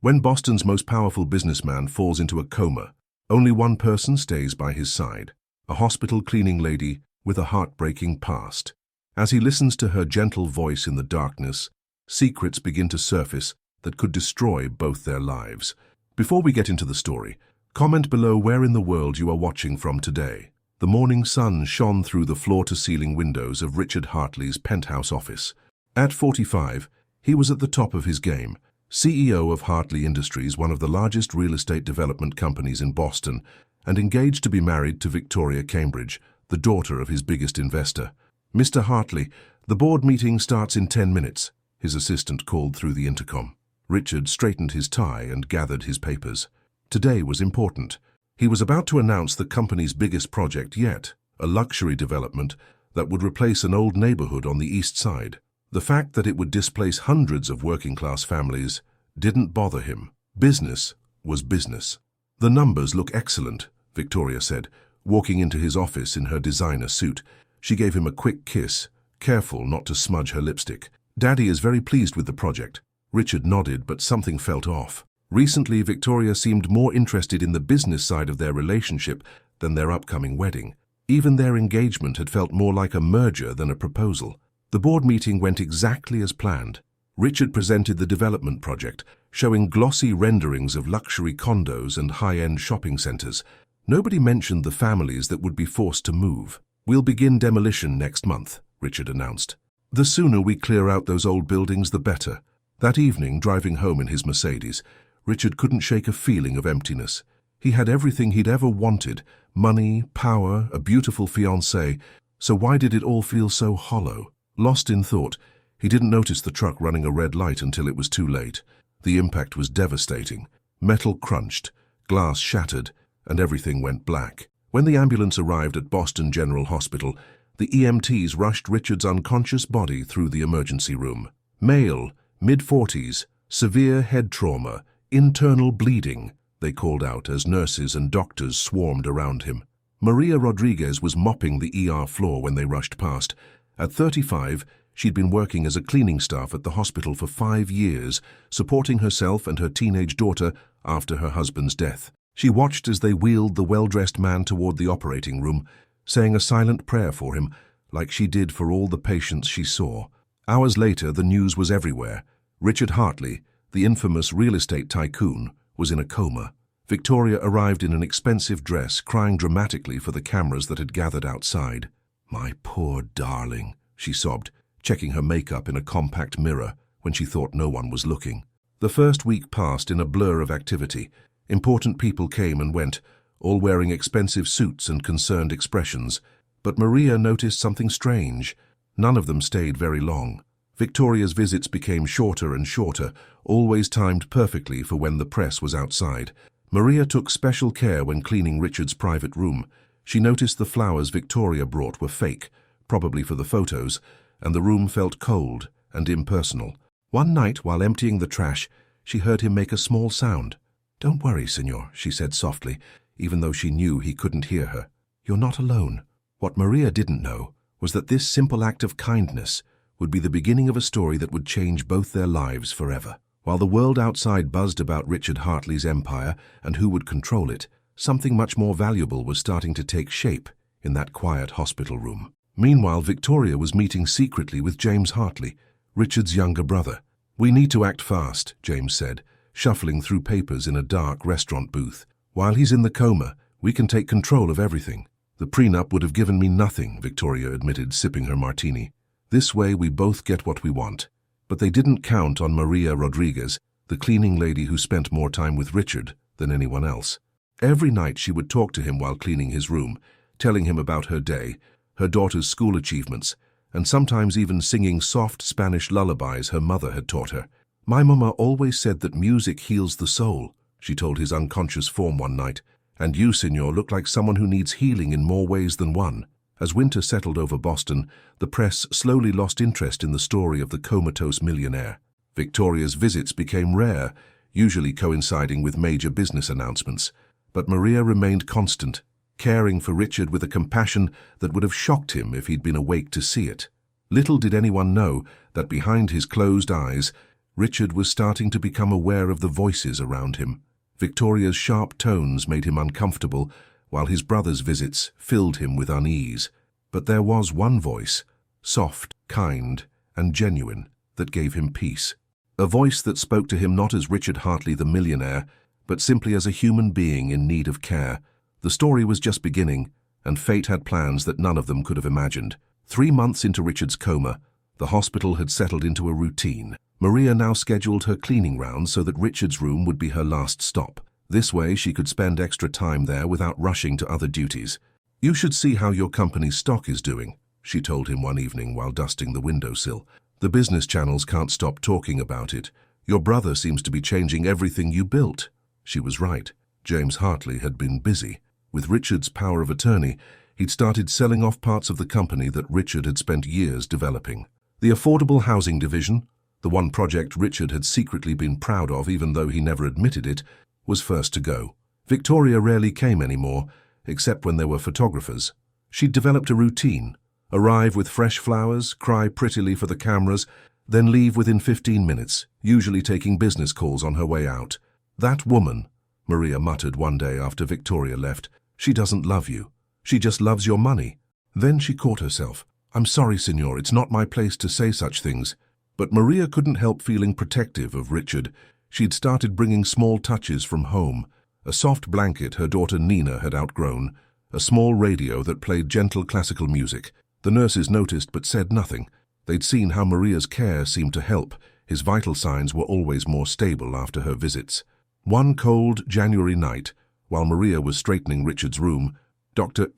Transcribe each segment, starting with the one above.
When Boston's most powerful businessman falls into a coma, only one person stays by his side, a hospital cleaning lady with a heartbreaking past. As he listens to her gentle voice in the darkness, secrets begin to surface that could destroy both their lives. Before we get into the story, comment below where in the world you are watching from today. The morning sun shone through the floor-to-ceiling windows of Richard Hartley's penthouse office. At 45, he was at the top of his game, CEO of Hartley Industries, one of the largest real estate development companies in Boston, and engaged to be married to Victoria Cambridge, the daughter of his biggest investor. "Mr. Hartley, the board meeting starts in 10 minutes, his assistant called through the intercom. Richard straightened his tie and gathered his papers. Today was important. He was about to announce the company's biggest project yet, a luxury development that would replace an old neighborhood on the east side. The fact that it would displace hundreds of working-class families didn't bother him. Business was business. "The numbers look excellent," Victoria said, walking into his office in her designer suit. She gave him a quick kiss, careful not to smudge her lipstick. "Daddy is very pleased with the project." Richard nodded, but something felt off. Recently, Victoria seemed more interested in the business side of their relationship than their upcoming wedding. Even their engagement had felt more like a merger than a proposal. The board meeting went exactly as planned. Richard presented the development project, showing glossy renderings of luxury condos and high-end shopping centers. Nobody mentioned the families that would be forced to move. "We'll begin demolition next month," Richard announced. "The sooner we clear out those old buildings, the better." That evening, driving home in his Mercedes, Richard couldn't shake a feeling of emptiness. He had everything he'd ever wanted: money, power, a beautiful fiancée. So why did it all feel so hollow? Lost in thought, he didn't notice the truck running a red light until it was too late. The impact was devastating. Metal crunched, glass shattered, and everything went black. When the ambulance arrived at Boston General Hospital, the EMTs rushed Richard's unconscious body through the emergency room. Male, mid-40s, severe head trauma, internal bleeding, they called out as nurses and doctors swarmed around him. Maria Rodriguez was mopping the ER floor when they rushed past. At 35, she'd been working as a cleaning staff at the hospital for 5 years, supporting herself and her teenage daughter after her husband's death. She watched as they wheeled the well-dressed man toward the operating room, saying a silent prayer for him, like she did for all the patients she saw. Hours later, the news was everywhere. Richard Hartley, the infamous real estate tycoon, was in a coma. Victoria arrived in an expensive dress, crying dramatically for the cameras that had gathered outside. "My poor darling," she sobbed, checking her makeup in a compact mirror when she thought no one was looking. The first week passed in a blur of activity. Important people came and went, all wearing expensive suits and concerned expressions. But Maria noticed something strange. None of them stayed very long. Victoria's visits became shorter and shorter, always timed perfectly for when the press was outside. Maria took special care when cleaning Richard's private room. She noticed the flowers Victoria brought were fake, probably for the photos, and the room felt cold and impersonal. One night, while emptying the trash, she heard him make a small sound. "Don't worry, senor," she said softly, even though she knew he couldn't hear her. "You're not alone." What Maria didn't know was that this simple act of kindness would be the beginning of a story that would change both their lives forever. While the world outside buzzed about Richard Hartley's empire and who would control it, something much more valuable was starting to take shape in that quiet hospital room. Meanwhile, Victoria was meeting secretly with James Hartley, Richard's younger brother. "We need to act fast," James said, shuffling through papers in a dark restaurant booth. "While he's in the coma, we can take control of everything." "The prenup would have given me nothing," Victoria admitted, sipping her martini. "This way we both get what we want." But they didn't count on Maria Rodriguez, the cleaning lady who spent more time with Richard than anyone else. Every night she would talk to him while cleaning his room, telling him about her day, her daughter's school achievements, and sometimes even singing soft Spanish lullabies her mother had taught her. "My mama always said that music heals the soul," she told his unconscious form one night. "And you, senor, look like someone who needs healing in more ways than one." As winter settled over Boston, the press slowly lost interest in the story of the comatose millionaire. Victoria's visits became rare, usually coinciding with major business announcements. But Maria remained constant, caring for Richard with a compassion that would have shocked him if he'd been awake to see it. Little did anyone know that behind his closed eyes, Richard was starting to become aware of the voices around him. Victoria's sharp tones made him uncomfortable, while his brother's visits filled him with unease. But there was one voice, soft, kind, and genuine, that gave him peace. A voice that spoke to him not as Richard Hartley the millionaire, but simply as a human being in need of care. The story was just beginning, and fate had plans that none of them could have imagined. 3 months into Richard's coma, the hospital had settled into a routine. Maria now scheduled her cleaning rounds so that Richard's room would be her last stop. This way she could spend extra time there without rushing to other duties. "You should see how your company's stock is doing," she told him one evening while dusting the windowsill. "The business channels can't stop talking about it. Your brother seems to be changing everything you built." She was right. James Hartley had been busy. With Richard's power of attorney, he'd started selling off parts of the company that Richard had spent years developing. The affordable housing division, the one project Richard had secretly been proud of even though he never admitted it, was first to go. Victoria rarely came anymore, except when there were photographers. She'd developed a routine: arrive with fresh flowers, cry prettily for the cameras, then leave within 15 minutes, usually taking business calls on her way out. "That woman," Maria muttered one day after Victoria left, "she doesn't love you. She just loves your money." Then she caught herself. "I'm sorry, Signor, it's not my place to say such things." But Maria couldn't help feeling protective of Richard. She'd started bringing small touches from home: a soft blanket her daughter Nina had outgrown, a small radio that played gentle classical music. The nurses noticed but said nothing. They'd seen how Maria's care seemed to help. His vital signs were always more stable after her visits. One cold January night, while Maria was straightening Richard's room, Dr.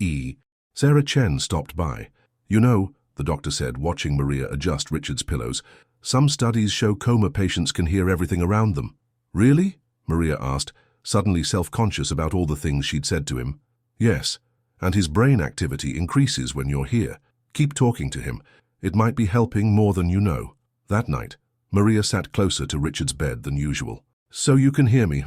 Sarah Chen stopped by. "You know," the doctor said, watching Maria adjust Richard's pillows, "some studies show coma patients can hear everything around them." "Really?" Maria asked, suddenly self-conscious about all the things she'd said to him. "Yes, and his brain activity increases when you're here. Keep talking to him. It might be helping more than you know." That night, Maria sat closer to Richard's bed than usual. "So you can hear me,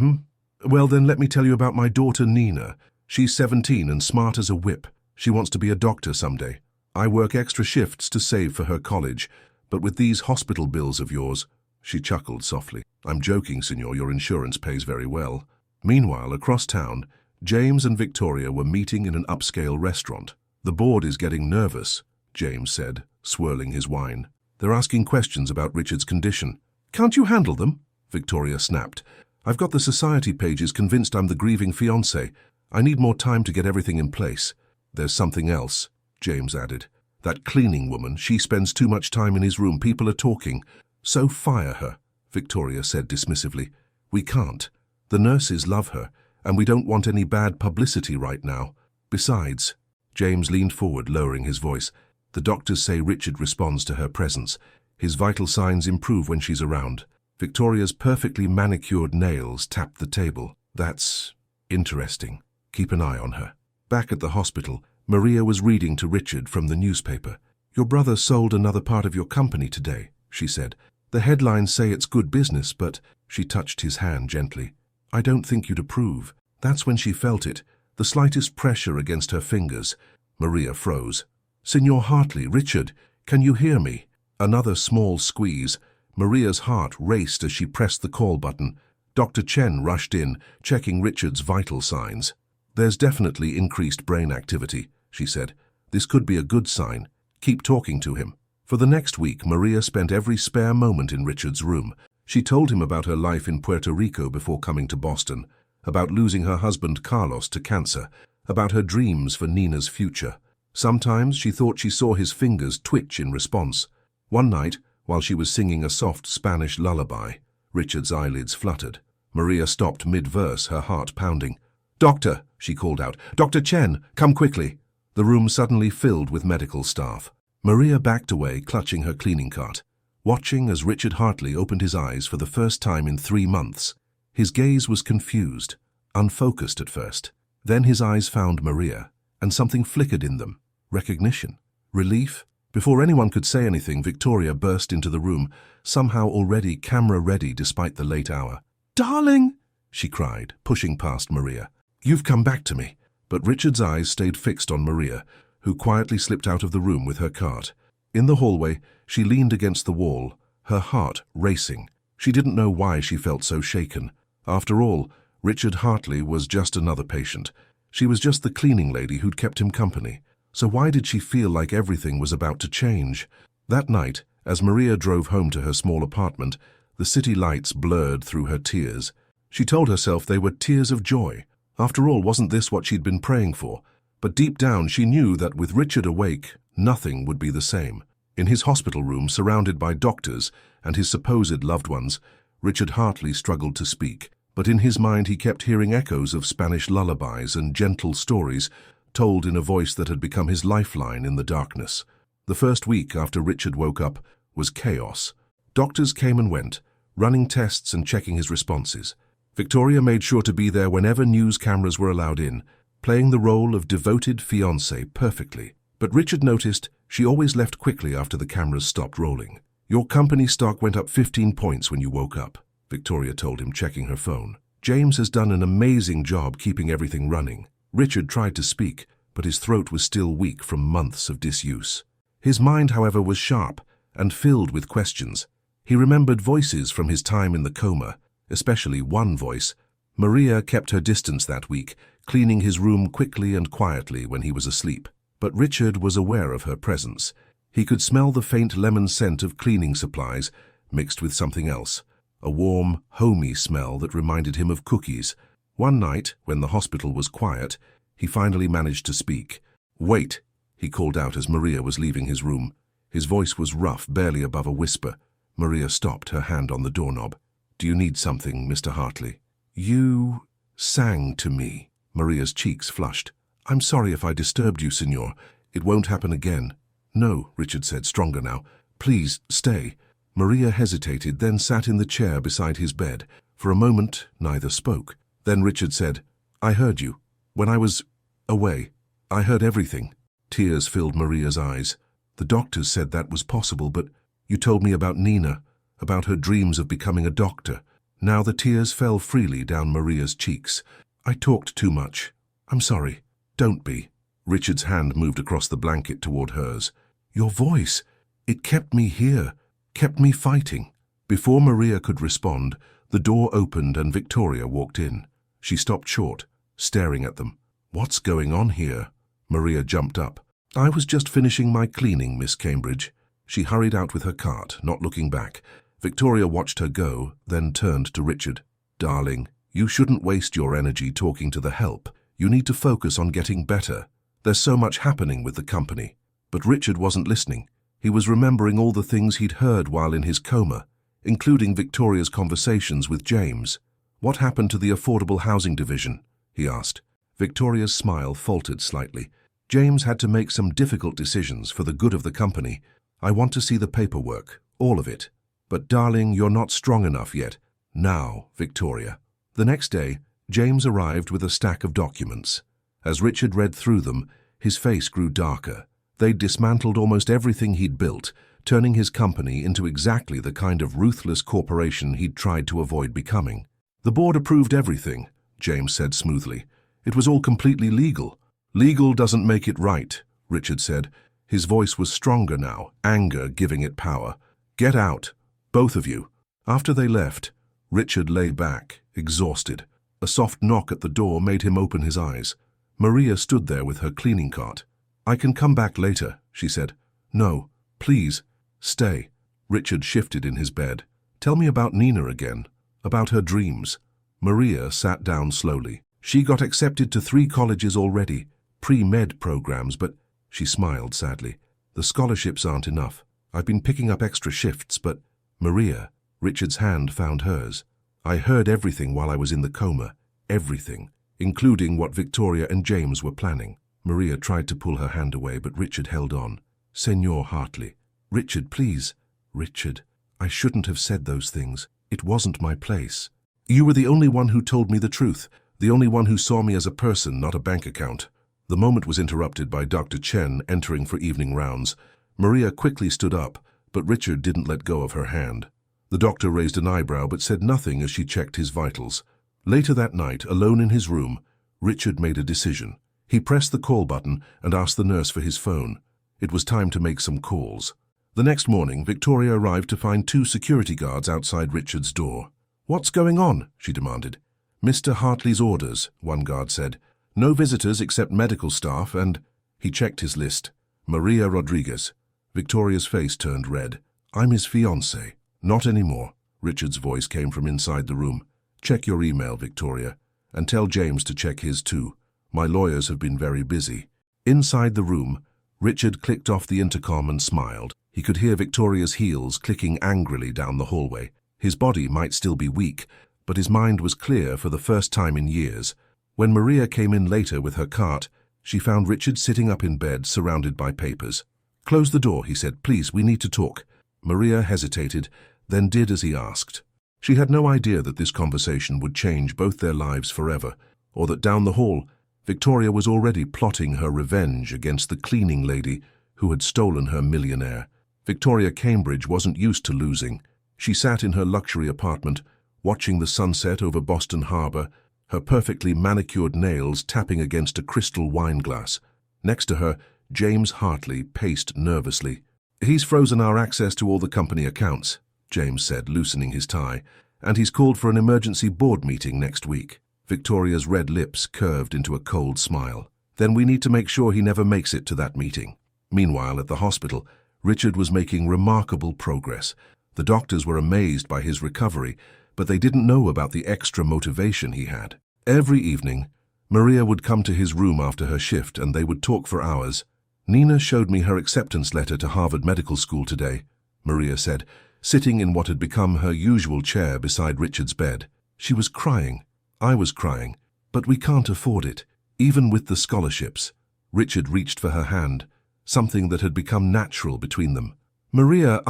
Well, then let me tell you about my daughter Nina. She's 17 and smart as a whip. She wants to be a doctor someday. I work extra shifts to save for her college, but with these hospital bills of yours—" She chuckled softly. "I'm joking, Signor, your insurance pays very well." Meanwhile, across town, James and Victoria were meeting in an upscale restaurant. "The board is getting nervous," James said, swirling his wine. "They're asking questions about Richard's condition." "Can't you handle them?" Victoria snapped. "I've got the society pages convinced I'm the grieving fiancé. I need more time to get everything in place." "There's something else," James added. "That cleaning woman, she spends too much time in his room. People are talking." "So fire her," Victoria said dismissively. "We can't. The nurses love her, and we don't want any bad publicity right now. Besides," James leaned forward, lowering his voice, "the doctors say Richard responds to her presence. His vital signs improve when she's around." Victoria's perfectly manicured nails tapped the table. "That's interesting. Keep an eye on her." Back at the hospital, Maria was reading to Richard from the newspaper. "Your brother sold another part of your company today," she said. "The headlines say it's good business, but—" She touched his hand gently. "I don't think you'd approve." That's when she felt it, the slightest pressure against her fingers. Maria froze. "Signor Hartley, Richard, can you hear me?" Another small squeeze. Maria's heart raced as she pressed the call button. Dr. Chen rushed in, checking Richard's vital signs. "There's definitely increased brain activity," she said. "This could be a good sign. Keep talking to him." For the next week, Maria spent every spare moment in Richard's room. She told him about her life in Puerto Rico before coming to Boston, about losing her husband Carlos to cancer, about her dreams for Nina's future. Sometimes she thought she saw his fingers twitch in response. One night, while she was singing a soft Spanish lullaby, Richard's eyelids fluttered. Maria stopped mid-verse, her heart pounding. "Doctor," she called out. "Dr. Chen, come quickly." The room suddenly filled with medical staff. Maria backed away, clutching her cleaning cart, watching as Richard Hartley opened his eyes for the first time in 3 months. His gaze was confused, unfocused at first. Then his eyes found Maria, and something flickered in them. Recognition. Relief. Before anyone could say anything, Victoria burst into the room, somehow already camera-ready despite the late hour. "Darling!" she cried, pushing past Maria. "You've come back to me." But Richard's eyes stayed fixed on Maria, who quietly slipped out of the room with her cart. In the hallway, she leaned against the wall, her heart racing. She didn't know why she felt so shaken. After all, Richard Hartley was just another patient. She was just the cleaning lady who'd kept him company. So why did she feel like everything was about to change? That night, as Maria drove home to her small apartment, the city lights blurred through her tears. She told herself they were tears of joy. After all, wasn't this what she'd been praying for? But deep down, she knew that with Richard awake, nothing would be the same. In his hospital room, surrounded by doctors and his supposed loved ones, Richard Hartley struggled to speak. But in his mind, he kept hearing echoes of Spanish lullabies and gentle stories told in a voice that had become his lifeline in the darkness. The first week after Richard woke up was chaos. Doctors came and went, running tests and checking his responses. Victoria made sure to be there whenever news cameras were allowed in, playing the role of devoted fiancé perfectly. But Richard noticed she always left quickly after the cameras stopped rolling. "Your company stock went up 15 points when you woke up," Victoria told him, checking her phone. "James has done an amazing job keeping everything running." Richard tried to speak, but his throat was still weak from months of disuse. His mind, however, was sharp and filled with questions. He remembered voices from his time in the coma, especially one voice. Maria kept her distance that week, cleaning his room quickly and quietly when he was asleep. But Richard was aware of her presence. He could smell the faint lemon scent of cleaning supplies mixed with something else, a warm, homey smell that reminded him of cookies. One night, when the hospital was quiet, he finally managed to speak. "Wait," he called out as Maria was leaving his room. His voice was rough, barely above a whisper. Maria stopped, her hand on the doorknob. "Do you need something, Mr. Hartley?" "You sang to me." Maria's cheeks flushed. "I'm sorry if I disturbed you, Signor. It won't happen again." "No," Richard said, stronger now. "Please, stay." Maria hesitated, then sat in the chair beside his bed. For a moment, neither spoke. Then Richard said, "I heard you. When I was away, I heard everything." Tears filled Maria's eyes. "The doctors said that was possible, but you told me about Nina, about her dreams of becoming a doctor." Now the tears fell freely down Maria's cheeks. "I talked too much. I'm sorry." "Don't be." Richard's hand moved across the blanket toward hers. "Your voice, it kept me here, kept me fighting." Before Maria could respond, the door opened and Victoria walked in. She stopped short, staring at them. "What's going on here?" Maria jumped up. "I was just finishing my cleaning, Miss Cambridge." She hurried out with her cart, not looking back. Victoria watched her go, then turned to Richard. "Darling, you shouldn't waste your energy talking to the help. You need to focus on getting better. There's so much happening with the company." But Richard wasn't listening. He was remembering all the things he'd heard while in his coma, including Victoria's conversations with James. "What happened to the affordable housing division?" he asked. Victoria's smile faltered slightly. "James had to make some difficult decisions for the good of the company. I want to see the paperwork, all of it." "But darling, you're not strong enough yet." "Now, Victoria." The next day, James arrived with a stack of documents. As Richard read through them, his face grew darker. They'd dismantled almost everything he'd built, turning his company into exactly the kind of ruthless corporation he'd tried to avoid becoming. "The board approved everything," James said smoothly. "It was all completely legal." "Legal doesn't make it right," Richard said. His voice was stronger now, anger giving it power. "Get out, both of you." After they left, Richard lay back, exhausted. A soft knock at the door made him open his eyes. Maria stood there with her cleaning cart. "I can come back later," she said. "No, please, stay." Richard shifted in his bed. "Tell me about Nina again, about her dreams." Maria sat down slowly. "She got accepted to 3 colleges already, pre-med programs, but—" She smiled sadly. "The scholarships aren't enough. I've been picking up extra shifts, but—" "Maria," Richard's hand found hers. "I heard everything while I was in the coma. Everything, including what Victoria and James were planning." Maria tried to pull her hand away, but Richard held on. "Senor Hartley." "Richard, please." "Richard, I shouldn't have said those things. It wasn't my place. You were the only one who told me the truth, the only one who saw me as a person, not a bank account." The moment was interrupted by Dr. Chen entering for evening rounds. Maria quickly stood up, but Richard didn't let go of her hand. The doctor raised an eyebrow but said nothing as she checked his vitals. Later that night, alone in his room, Richard made a decision. He pressed the call button and asked the nurse for his phone. It was time to make some calls. The next morning, Victoria arrived to find 2 security guards outside Richard's door. "What's going on?" she demanded. "Mr. Hartley's orders," one guard said. "No visitors except medical staff and—" He checked his list. "Maria Rodriguez." Victoria's face turned red. "I'm his fiancé." "Not anymore." Richard's voice came from inside the room. "Check your email, Victoria, and tell James to check his too. My lawyers have been very busy." Inside the room, Richard clicked off the intercom and smiled. He could hear Victoria's heels clicking angrily down the hallway. His body might still be weak, but his mind was clear for the first time in years. When Maria came in later with her cart, she found Richard sitting up in bed, surrounded by papers. "Close the door," he said. "Please, we need to talk." Maria hesitated, then did as he asked. She had no idea that this conversation would change both their lives forever, or that down the hall, Victoria was already plotting her revenge against the cleaning lady who had stolen her millionaire. Victoria Cambridge wasn't used to losing. She sat in her luxury apartment, watching the sunset over Boston Harbor, her perfectly manicured nails tapping against a crystal wine glass. Next to her, James Hartley paced nervously. "He's frozen our access to all the company accounts," James said, loosening his tie, "and he's called for an emergency board meeting next week." Victoria's red lips curved into a cold smile. "Then we need to make sure he never makes it to that meeting." Meanwhile, at the hospital, Richard was making remarkable progress. The doctors were amazed by his recovery, but they didn't know about the extra motivation he had. Every evening, Maria would come to his room after her shift and they would talk for hours. "Nina showed me her acceptance letter to Harvard Medical School today," Maria said, sitting in what had become her usual chair beside Richard's bed. "She was crying. I was crying. But we can't afford it, even with the scholarships." Richard reached for her hand, something that had become natural between them. "Maria,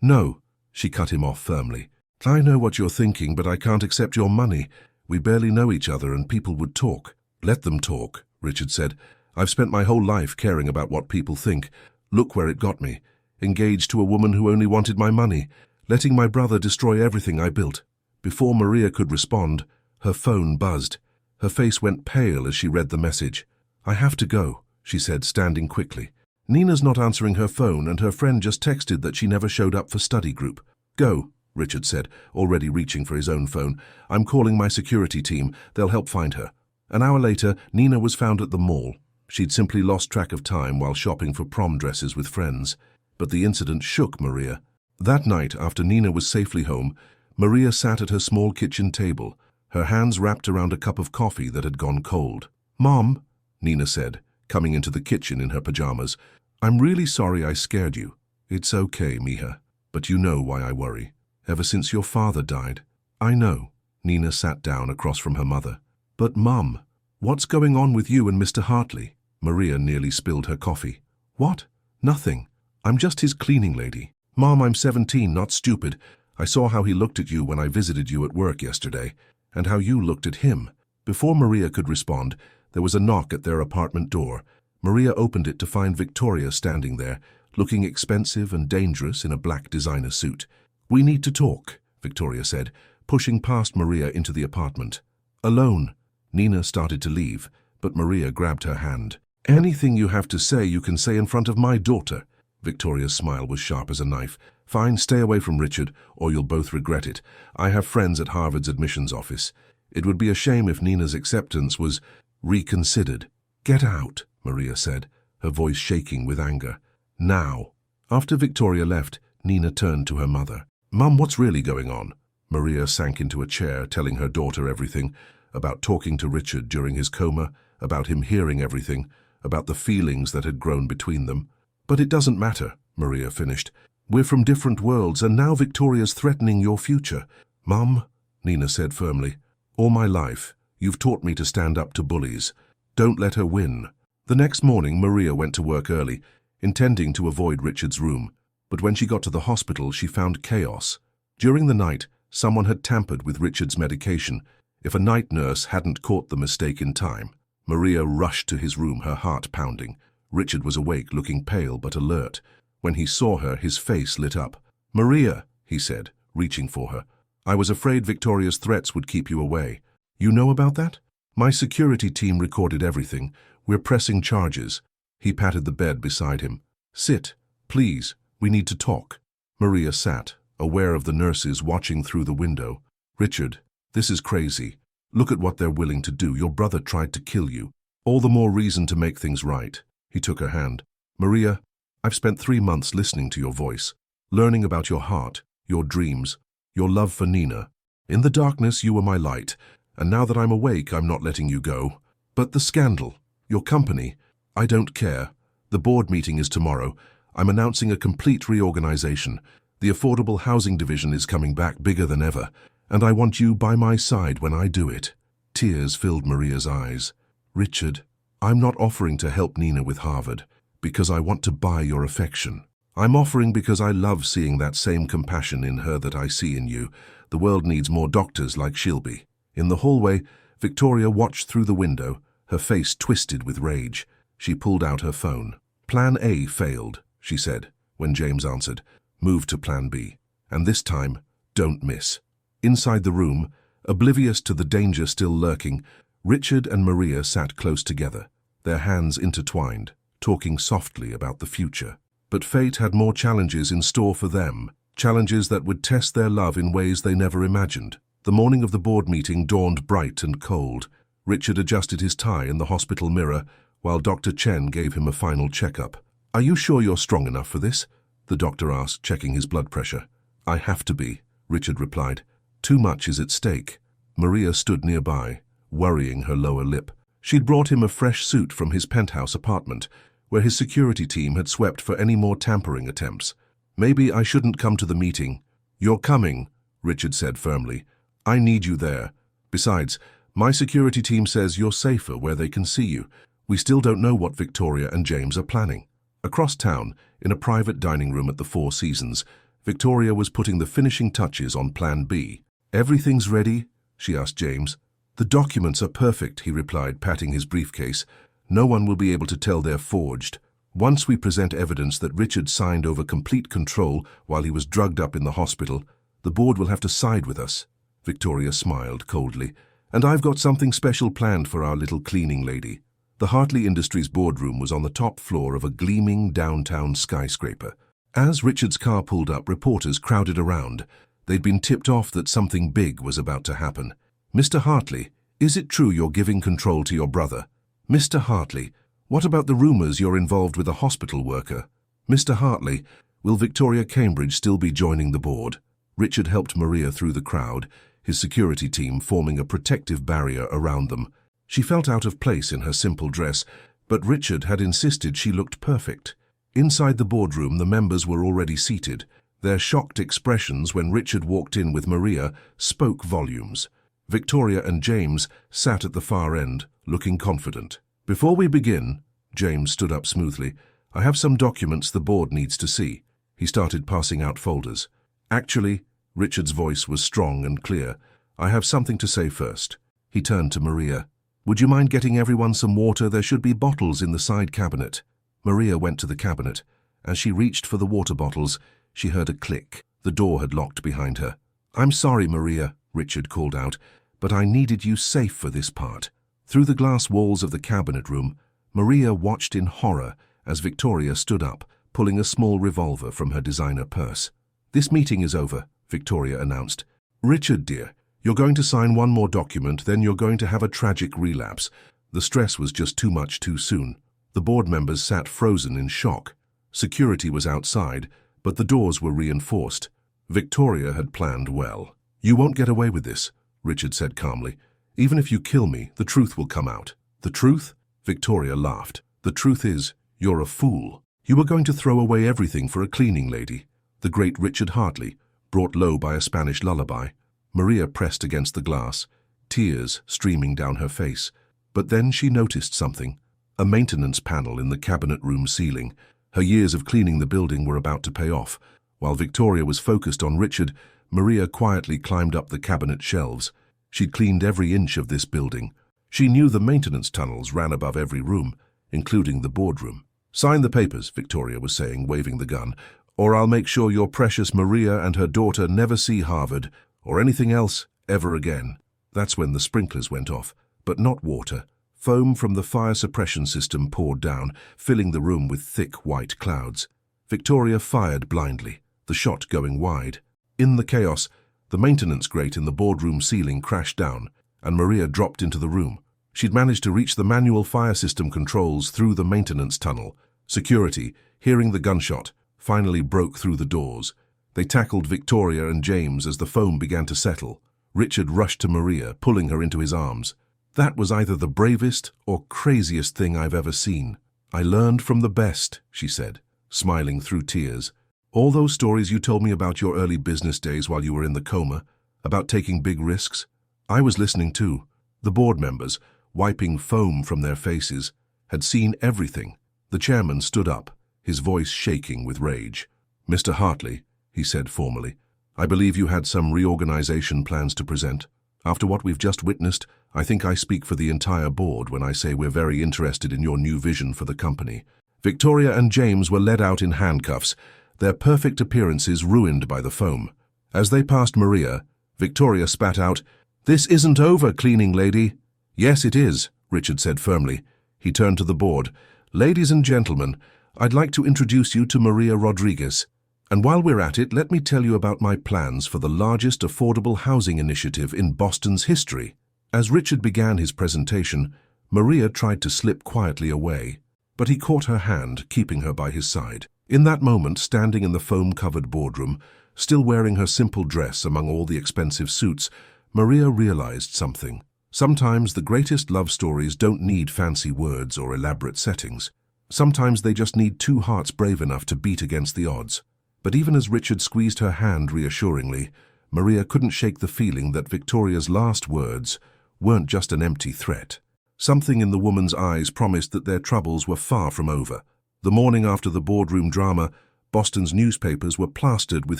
No," she cut him off firmly. "I know what you're thinking, but I can't accept your money. We barely know each other and people would talk." "Let them talk," Richard said. "I've spent my whole life caring about what people think. Look where it got me. Engaged to a woman who only wanted my money, letting my brother destroy everything I built." Before Maria could respond, her phone buzzed. Her face went pale as she read the message. "I have to go," she said, standing quickly. "Nina's not answering her phone and her friend just texted that she never showed up for study group." "Go," Richard said, already reaching for his own phone. "I'm calling my security team. They'll help find her." An hour later, Nina was found at the mall. She'd simply lost track of time while shopping for prom dresses with friends. But the incident shook Maria. That night, after Nina was safely home, Maria sat at her small kitchen table, her hands wrapped around a cup of coffee that had gone cold. "Mom," Nina said, coming into the kitchen in her pajamas, "I'm really sorry I scared you." "It's okay, Mija, but you know why I worry. Ever since your father died." "I know." Nina sat down across from her mother. "But, Mum, what's going on with you and Mr. Hartley?" Maria nearly spilled her coffee. "What? Nothing. I'm just his cleaning lady." "Mom, I'm 17, not stupid. I saw how he looked at you when I visited you at work yesterday, and how you looked at him." Before Maria could respond, there was a knock at their apartment door. Maria opened it to find Victoria standing there, looking expensive and dangerous in a black designer suit. "We need to talk," Victoria said, pushing past Maria into the apartment. "Alone." Nina started to leave, but Maria grabbed her hand. "Anything you have to say, you can say in front of my daughter." Victoria's smile was sharp as a knife. "Fine, stay away from Richard, or you'll both regret it. I have friends at Harvard's admissions office. It would be a shame if Nina's acceptance was reconsidered." "Get out," Maria said, her voice shaking with anger. "Now." After Victoria left, Nina turned to her mother. "Mum, what's really going on?" Maria sank into a chair, telling her daughter everything, about talking to Richard during his coma, about him hearing everything, about the feelings that had grown between them. "But it doesn't matter," Maria finished. "We're from different worlds, and now Victoria's threatening your future." "Mum," Nina said firmly, "all my life, you've taught me to stand up to bullies. Don't let her win." The next morning, Maria went to work early, intending to avoid Richard's room. But when she got to the hospital, she found chaos. During the night, someone had tampered with Richard's medication. If a night nurse hadn't caught the mistake in time, Maria rushed to his room, her heart pounding. Richard was awake, looking pale but alert. When he saw her, his face lit up. "Maria," he said, reaching for her, "I was afraid Victoria's threats would keep you away. You know about that? My security team recorded everything. We're pressing charges." He patted the bed beside him. "Sit, please." We need to talk. Maria sat, aware of the nurses watching through the window. Richard, this is crazy. Look at what they're willing to do. Your brother tried to kill you. All the more reason to make things right. He took her hand. Maria, I've spent 3 months listening to your voice, learning about your heart, your dreams, your love for Nina. In the darkness, you were my light, and now that I'm awake, I'm not letting you go. But the scandal, your company, I don't care. The board meeting is tomorrow. I'm announcing a complete reorganization. The affordable housing division is coming back bigger than ever, and I want you by my side when I do it. Tears filled Maria's eyes. Richard, I'm not offering to help Nina with Harvard because I want to buy your affection. I'm offering because I love seeing that same compassion in her that I see in you. The world needs more doctors like Shilby. In the hallway, Victoria watched through the window, her face twisted with rage. She pulled out her phone. Plan A failed, she said, when James answered. Move to Plan B. And this time, don't miss. Inside the room, oblivious to the danger still lurking, Richard and Maria sat close together, their hands intertwined, talking softly about the future. But fate had more challenges in store for them, challenges that would test their love in ways they never imagined. The morning of the board meeting dawned bright and cold. Richard adjusted his tie in the hospital mirror, while Dr. Chen gave him a final checkup. Are you sure you're strong enough for this? The doctor asked, checking his blood pressure. I have to be, Richard replied. Too much is at stake. Maria stood nearby, worrying her lower lip. She'd brought him a fresh suit from his penthouse apartment, where his security team had swept for any more tampering attempts. Maybe I shouldn't come to the meeting. You're coming, Richard said firmly. I need you there. Besides, my security team says you're safer where they can see you. We still don't know what Victoria and James are planning. Across town, in a private dining room at the Four Seasons, Victoria was putting the finishing touches on Plan B. Everything's ready? She asked James. The documents are perfect, he replied, patting his briefcase. No one will be able to tell they're forged. Once we present evidence that Richard signed over complete control while he was drugged up in the hospital, the board will have to side with us. Victoria smiled coldly. And I've got something special planned for our little cleaning lady. The Hartley Industries boardroom was on the top floor of a gleaming downtown skyscraper. As Richard's car pulled up, reporters crowded around. They'd been tipped off that something big was about to happen. Mr. Hartley, is it true you're giving control to your brother? Mr. Hartley, what about the rumors you're involved with a hospital worker? Mr. Hartley, will Victoria Cambridge still be joining the board? Richard helped Maria through the crowd, his security team forming a protective barrier around them. She felt out of place in her simple dress, but Richard had insisted she looked perfect. Inside the boardroom, the members were already seated. Their shocked expressions when Richard walked in with Maria spoke volumes. Victoria and James sat at the far end, looking confident. Before we begin, James stood up smoothly, I have some documents the board needs to see. He started passing out folders. Actually, Richard's voice was strong and clear. I have something to say first. He turned to Maria. Would you mind getting everyone some water? There should be bottles in the side cabinet. Maria went to the cabinet. As she reached for the water bottles, she heard a click. The door had locked behind her. I'm sorry, Maria, Richard called out, but I needed you safe for this part. Through the glass walls of the cabinet room, Maria watched in horror as Victoria stood up, pulling a small revolver from her designer purse. This meeting is over, Victoria announced. Richard, dear, you're going to sign one more document, then you're going to have a tragic relapse. The stress was just too much too soon. The board members sat frozen in shock. Security was outside, but the doors were reinforced. Victoria had planned well. You won't get away with this, Richard said calmly. Even if you kill me, the truth will come out. The truth? Victoria laughed. The truth is, you're a fool. You were going to throw away everything for a cleaning lady. The great Richard Hartley, brought low by a Spanish lullaby. Maria pressed against the glass, tears streaming down her face. But then she noticed something. A maintenance panel in the cabinet room ceiling. Her years of cleaning the building were about to pay off. While Victoria was focused on Richard, Maria quietly climbed up the cabinet shelves. She'd cleaned every inch of this building. She knew the maintenance tunnels ran above every room, including the boardroom. Sign the papers, Victoria was saying, waving the gun, or I'll make sure your precious Maria and her daughter never see Harvard or anything else ever again. That's when the sprinklers went off, but not water. Foam from the fire suppression system poured down, filling the room with thick white clouds. Victoria fired blindly, the shot going wide. In the chaos, the maintenance grate in the boardroom ceiling crashed down, and Maria dropped into the room. She'd managed to reach the manual fire system controls through the maintenance tunnel. Security, hearing the gunshot, finally broke through the doors. They tackled Victoria and James as the foam began to settle. Richard rushed to Maria, pulling her into his arms. "That was either the bravest or craziest thing I've ever seen. I learned from the best," she said, smiling through tears. "All those stories you told me about your early business days while you were in the coma, about taking big risks, I was listening too." The board members, wiping foam from their faces, had seen everything. The chairman stood up, his voice shaking with rage. "Mr. Hartley," he said formally, "I believe you had some reorganization plans to present. After what we've just witnessed, I think I speak for the entire board when I say we're very interested in your new vision for the company." Victoria and James were led out in handcuffs, their perfect appearances ruined by the foam. As they passed Maria, Victoria spat out, "This isn't over, cleaning lady." "Yes, it is," Richard said firmly. He turned to the board. "Ladies and gentlemen, I'd like to introduce you to Maria Rodriguez. And while we're at it, let me tell you about my plans for the largest affordable housing initiative in Boston's history." As Richard began his presentation, Maria tried to slip quietly away, but he caught her hand, keeping her by his side. In that moment, standing in the foam-covered boardroom, still wearing her simple dress among all the expensive suits, Maria realized something. Sometimes the greatest love stories don't need fancy words or elaborate settings. Sometimes they just need two hearts brave enough to beat against the odds. But even as Richard squeezed her hand reassuringly, Maria couldn't shake the feeling that Victoria's last words weren't just an empty threat. Something in the woman's eyes promised that their troubles were far from over. The morning after the boardroom drama, Boston's newspapers were plastered with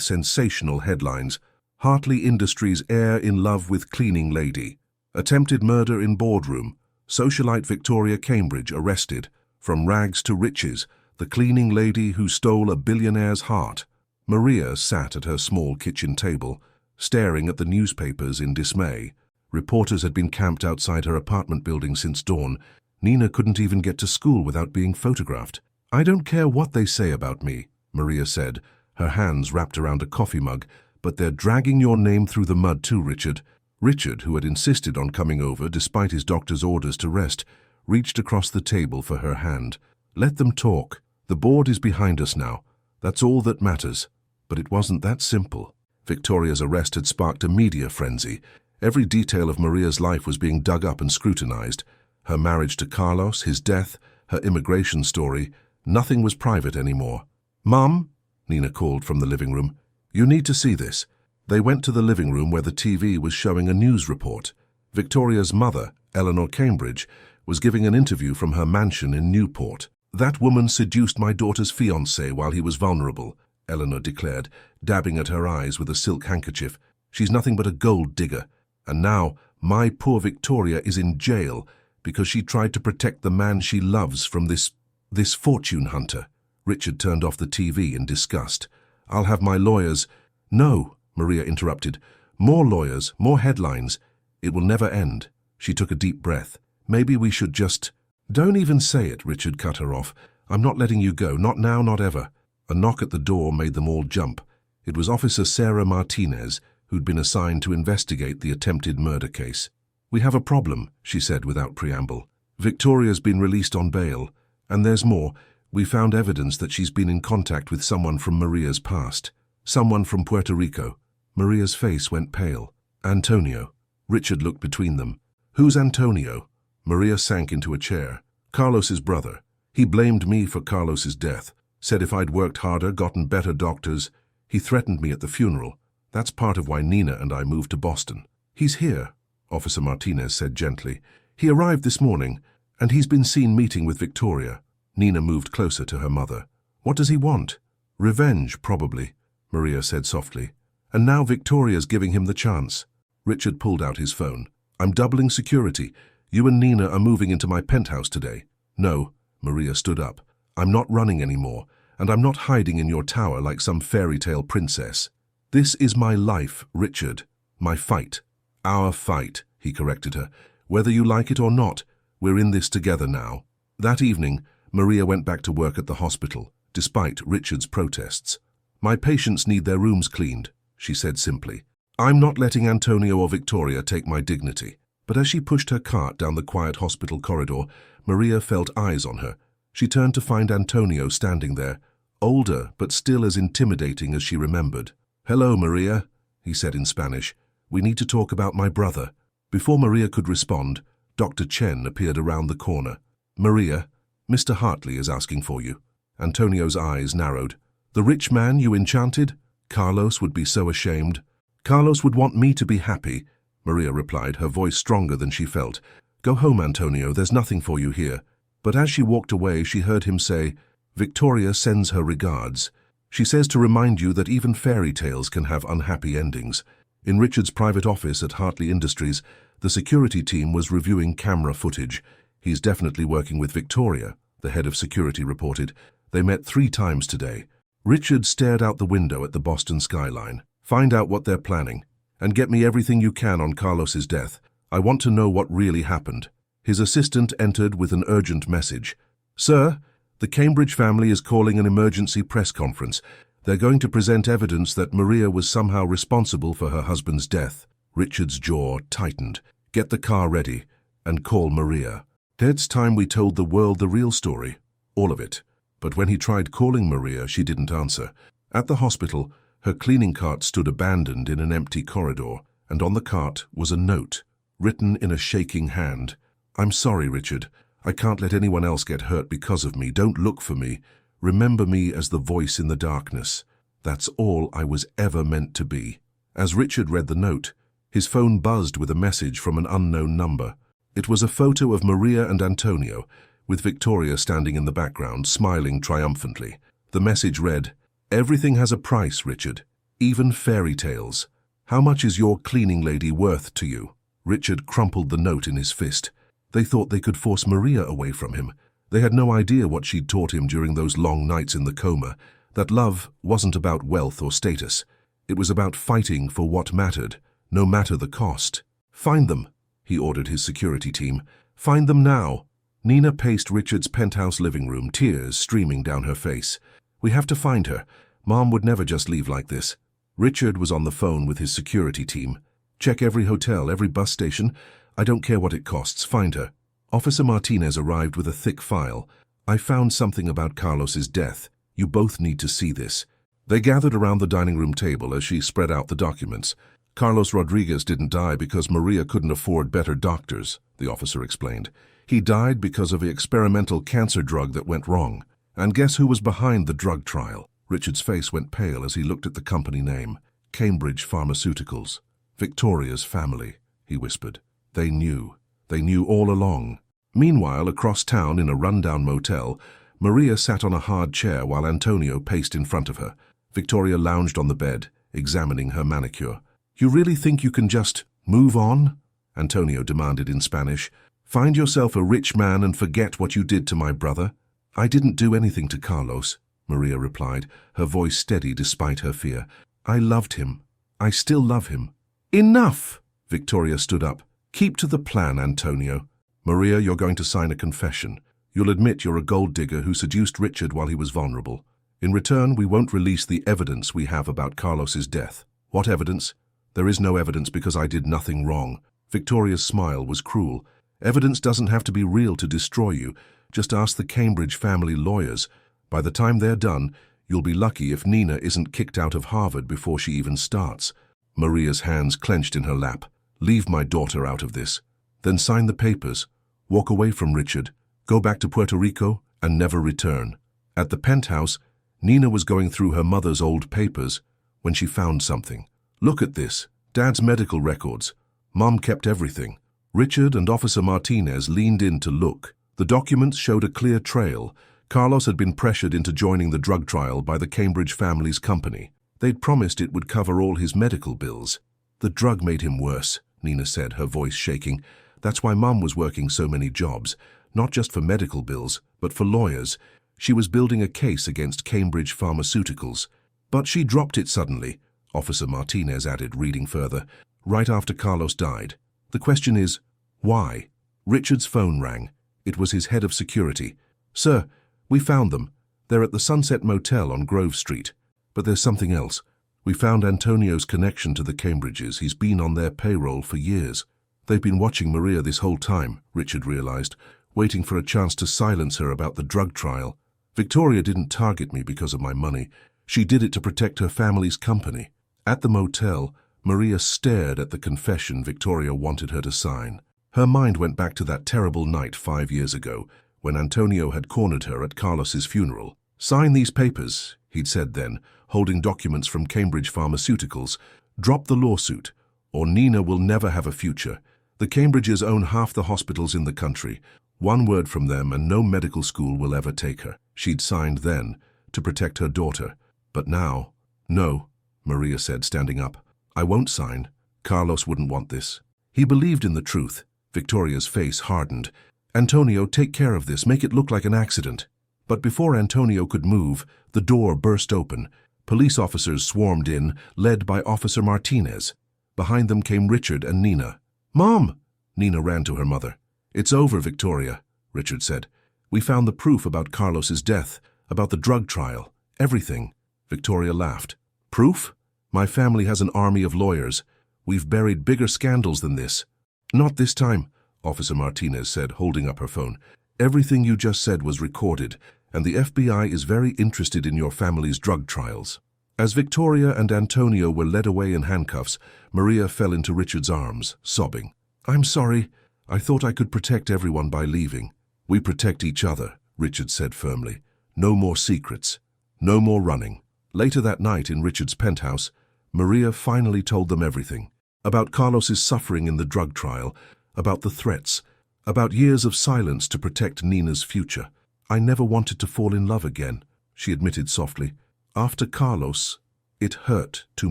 sensational headlines. "Hartley Industries heir in love with cleaning lady. Attempted murder in boardroom. Socialite Victoria Cambridge arrested. From rags to riches, the cleaning lady who stole a billionaire's heart." Maria sat at her small kitchen table, staring at the newspapers in dismay. Reporters had been camped outside her apartment building since dawn. Nina couldn't even get to school without being photographed. "I don't care what they say about me," Maria said, her hands wrapped around a coffee mug, "but they're dragging your name through the mud too, Richard." Richard, who had insisted on coming over despite his doctor's orders to rest, reached across the table for her hand. "Let them talk. The board is behind us now. That's all that matters." But it wasn't that simple. Victoria's arrest had sparked a media frenzy. Every detail of Maria's life was being dug up and scrutinized. Her marriage to Carlos, his death, her immigration story. Nothing was private anymore. "Mom," Nina called from the living room, "you need to see this." They went to the living room where the TV was showing a news report. Victoria's mother, Eleanor Cambridge, was giving an interview from her mansion in Newport. "That woman seduced my daughter's fiancé while he was vulnerable," Eleanor declared, dabbing at her eyes with a silk handkerchief. "She's nothing but a gold digger. And now my poor Victoria is in jail because she tried to protect the man she loves from this fortune hunter." Richard turned off the TV in disgust. "I'll have my lawyers—" "No," Maria interrupted. "More lawyers, more headlines. It will never end." She took a deep breath. "Maybe we should just—" "Don't even say it," Richard cut her off. "I'm not letting you go, not now, not ever." A knock at the door made them all jump. It was Officer Sarah Martinez, who'd been assigned to investigate the attempted murder case. "We have a problem," she said without preamble. "Victoria's been released on bail, and there's more. We found evidence that she's been in contact with someone from Maria's past. Someone from Puerto Rico." Maria's face went pale. "Antonio." Richard looked between them. "Who's Antonio?" Maria sank into a chair. "Carlos's brother. He blamed me for Carlos's death. Said if I'd worked harder, gotten better doctors. He threatened me at the funeral. That's part of why Nina and I moved to Boston." "He's here," Officer Martinez said gently. "He arrived this morning, and he's been seen meeting with Victoria." Nina moved closer to her mother. "What does he want?" "Revenge, probably," Maria said softly. "And now Victoria's giving him the chance." Richard pulled out his phone. "I'm doubling security. You and Nina are moving into my penthouse today." "No," Maria stood up. "I'm not running anymore, and I'm not hiding in your tower like some fairy tale princess. This is my life, Richard. My fight. Our fight," he corrected her. "Whether you like it or not, we're in this together now." That evening, Maria went back to work at the hospital, despite Richard's protests. "My patients need their rooms cleaned," she said simply. "I'm not letting Antonio or Victoria take my dignity." But as she pushed her cart down the quiet hospital corridor, Maria felt eyes on her. She turned to find Antonio standing there, older but still as intimidating as she remembered. "Hello, Maria," he said in Spanish. "We need to talk about my brother." Before Maria could respond, Dr. Chen appeared around the corner. "Maria, Mr. Hartley is asking for you." Antonio's eyes narrowed. "The rich man you enchanted? Carlos would be so ashamed." "Carlos would want me to be happy," Maria replied, her voice stronger than she felt. "Go home, Antonio, there's nothing for you here." But as she walked away, she heard him say, "Victoria sends her regards. She says to remind you that even fairy tales can have unhappy endings." In Richard's private office at Hartley Industries, the security team was reviewing camera footage. "He's definitely working with Victoria," the head of security reported. "They met 3 times today." Richard stared out the window at the Boston skyline. "Find out what they're planning, and get me everything you can on Carlos's death. I want to know what really happened." His assistant entered with an urgent message. "Sir, the Cambridge family is calling an emergency press conference. They're going to present evidence that Maria was somehow responsible for her husband's death." Richard's jaw tightened. "Get the car ready and call Maria." It's time we told the world the real story, all of it. But when he tried calling Maria, she didn't answer. At the hospital, her cleaning cart stood abandoned in an empty corridor, and on the cart was a note, written in a shaking hand. "I'm sorry, Richard. I can't let anyone else get hurt because of me. Don't look for me. Remember me as the voice in the darkness. That's all I was ever meant to be." As Richard read the note, his phone buzzed with a message from an unknown number. It was a photo of Maria and Antonio, with Victoria standing in the background, smiling triumphantly. The message read, "Everything has a price, Richard, even fairy tales. How much is your cleaning lady worth to you?" Richard crumpled the note in his fist. They thought they could force Maria away from him. They had no idea what she'd taught him during those long nights in the coma, that love wasn't about wealth or status. It was about fighting for what mattered, no matter the cost. "Find them," he ordered his security team. "Find them now." Nina paced Richard's penthouse living room, tears streaming down her face. "We have to find her. Mom would never just leave like this." Richard was on the phone with his security team. "Check every hotel, every bus station. I don't care what it costs. Find her." Officer Martinez arrived with a thick file. "I found something about Carlos's death. You both need to see this." They gathered around the dining room table as she spread out the documents. "Carlos Rodriguez didn't die because Maria couldn't afford better doctors," the officer explained. "He died because of the experimental cancer drug that went wrong. And guess who was behind the drug trial?" Richard's face went pale as he looked at the company name. "Cambridge Pharmaceuticals. Victoria's family," he whispered. "They knew. They knew all along." Meanwhile, across town in a rundown motel, Maria sat on a hard chair while Antonio paced in front of her. Victoria lounged on the bed, examining her manicure. "You really think you can just move on?" Antonio demanded in Spanish. "Find yourself a rich man and forget what you did to my brother?" "I didn't do anything to Carlos," Maria replied, her voice steady despite her fear. "I loved him. I still love him." "Enough!" Victoria stood up. "Keep to the plan, Antonio." "Maria, you're going to sign a confession. You'll admit you're a gold digger who seduced Richard while he was vulnerable. In return, we won't release the evidence we have about Carlos's death." "What evidence?" "There is no evidence because I did nothing wrong." Victoria's smile was cruel. "Evidence doesn't have to be real to destroy you. Just ask the Cambridge family lawyers. By the time they're done, you'll be lucky if Nina isn't kicked out of Harvard before she even starts." Maria's hands clenched in her lap. "Leave my daughter out of this. Then sign the papers. Walk away from Richard. Go back to Puerto Rico and never return." At the penthouse, Nina was going through her mother's old papers when she found something. "Look at this. Dad's medical records. Mom kept everything." Richard and Officer Martinez leaned in to look. The documents showed a clear trail. Carlos had been pressured into joining the drug trial by the Cambridge family's company. They'd promised it would cover all his medical bills. "The drug made him worse," Nina said, her voice shaking. "That's why Mom was working so many jobs, not just for medical bills, but for lawyers. She was building a case against Cambridge Pharmaceuticals. But she dropped it suddenly," Officer Martinez added, reading further, "right after Carlos died. The question is, why?" Richard's phone rang. It was his head of security. "Sir, we found them. They're at the Sunset Motel on Grove Street. But there's something else. We found Antonio's connection to the Cambridges. He's been on their payroll for years. They've been watching Maria this whole time, Richard realized, waiting for a chance to silence her about the drug trial. Victoria didn't target me because of my money. She did it to protect her family's company. At the motel, Maria stared at the confession Victoria wanted her to sign. Her mind went back to that terrible night 5 years ago, when Antonio had cornered her at Carlos's funeral. "Sign these papers," he'd said then, holding documents from Cambridge Pharmaceuticals. "Drop the lawsuit, or Nina will never have a future. The Cambridges own half the hospitals in the country. One word from them and no medical school will ever take her." She'd signed then, to protect her daughter. But now, "No," Maria said, standing up. "I won't sign. Carlos wouldn't want this." He believed in the truth. Victoria's face hardened. "Antonio, take care of this. Make it look like an accident." But before Antonio could move, the door burst open. Police officers swarmed in, led by Officer Martinez. Behind them came Richard and Nina. "Mom!" Nina ran to her mother. "It's over, Victoria," Richard said. "We found the proof about Carlos's death, about the drug trial, everything." Victoria laughed. "Proof? My family has an army of lawyers. We've buried bigger scandals than this." "Not this time," Officer Martinez said, holding up her phone. "Everything you just said was recorded, and the FBI is very interested in your family's drug trials." As Victoria and Antonio were led away in handcuffs, Maria fell into Richard's arms, sobbing. "I'm sorry. I thought I could protect everyone by leaving." "We protect each other," Richard said firmly. "No more secrets. No more running." Later that night in Richard's penthouse, Maria finally told them everything. About Carlos's suffering in the drug trial, about the threats, about years of silence to protect Nina's future. "I never wanted to fall in love again," she admitted softly. "After Carlos, it hurt too